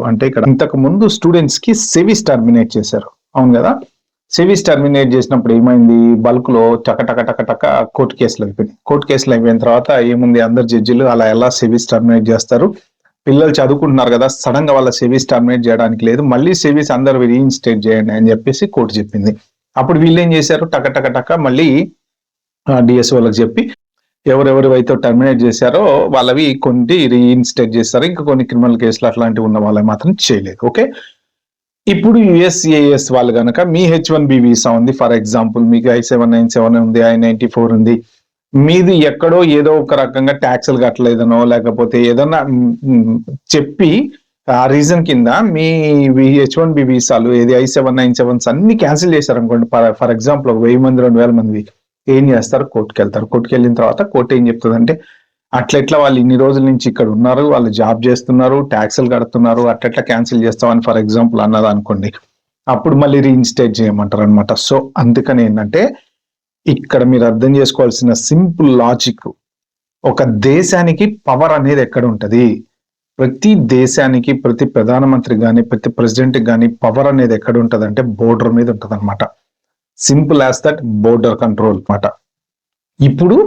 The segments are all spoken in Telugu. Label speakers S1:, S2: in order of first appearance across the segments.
S1: అంటే ఇక్కడ ఇంతకు ముందు స్టూడెంట్స్ కి సెవిస్ టర్మినేట్ చేశారు, అవును కదా. సెవిస్ టర్మినేట్ చేసినప్పుడు ఏమైంది, బల్క్ లో టక కోర్టు కేసులు అయిపోయినాయి. కోర్టు కేసులు అయిపోయిన తర్వాత ఏముంది, అందరు జడ్జిలు అలా ఎలా సెవిస్ టర్మినేట్ చేస్తారు, పిల్లలు చదువుకుంటున్నారు కదా, సడన్ గా వాళ్ళ సెవిస్ టర్మినేట్ చేయడానికి లేదు, మళ్ళీ సెవిస్ అందరు రీఇన్స్టేట్ చేయండి అని చెప్పేసి కోర్టు చెప్పింది. అప్పుడు వీళ్ళు ఏం చేశారు, టక మళ్ళీ డిఎస్ఓ వాళ్ళకి చెప్పి ఎవరెవరైతే టర్మినేట్ చేశారో వాళ్ళవి కొన్ని రీఇన్స్టేట్ చేస్తారు, ఇంకా కొన్ని క్రిమినల్ కేసులు అట్లాంటివి ఉన్న వాళ్ళవి మాత్రం చేయలేదు. ఓకే, ఇప్పుడు యుఎస్ఏఎస్ వాళ్ళు కనుక మీ H1B వీసా ఉంది, ఫర్ ఎగ్జాంపుల్ మీకు I-797 ఉంది, I-94 ఉంది, మీది ఎక్కడో ఏదో ఒక రకంగా ట్యాక్సులు కట్టలేదనో లేకపోతే ఏదన్నా చెప్పి ఆ రీజన్ కింద మీ H1B వీసాలు ఏది I-797 అన్ని క్యాన్సిల్ చేశారు అనుకోండి, ఫర్ ఎగ్జాంపుల్ 1000 మంది 2000 మంది ఏం చేస్తారు, కోర్టుకు వెళ్తారు. కోర్టుకు వెళ్ళిన తర్వాత కోర్టు ఏం చెప్తుందంటే, అట్లెట్లా వాళ్ళు ఇన్ని రోజుల నుంచి ఇక్కడ ఉన్నారు, వాళ్ళు జాబ్ చేస్తున్నారు, ట్యాక్సులు కడుతున్నారు, అట్లెట్లా క్యాన్సిల్ చేస్తామని ఫర్ ఎగ్జాంపుల్ అన్నది అనుకోండి, అప్పుడు మళ్ళీ రీఇన్స్టేట్ చేయమంటారు అనమాట. సో అందుకని ఏంటంటే ఇక్కడ మీరు అర్థం చేసుకోవాల్సిన సింపుల్ లాజిక్, ఒక దేశానికి పవర్ అనేది ఎక్కడ ఉంటది, ప్రతి దేశానికి ప్రతి ప్రధానమంత్రి కానీ ప్రతి ప్రెసిడెంట్ కానీ పవర్ అనేది ఎక్కడ ఉంటది అంటే బోర్డర్ మీద ఉంటది అనమాట. Simple as that, border control అనమాట. ఇప్పుడు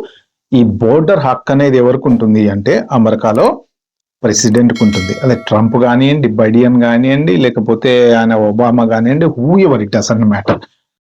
S1: ఈ బోర్డర్ హక్ అనేది ఎవరికి ఉంటుంది అంటే అమెరికాలో ప్రెసిడెంట్కి ఉంటుంది. అదే ట్రంప్ కానివ్వండి, బైడెన్ కానివ్వండి, లేకపోతే ఆయన ఒబామా కానివ్వండి, who ever it doesn't matter.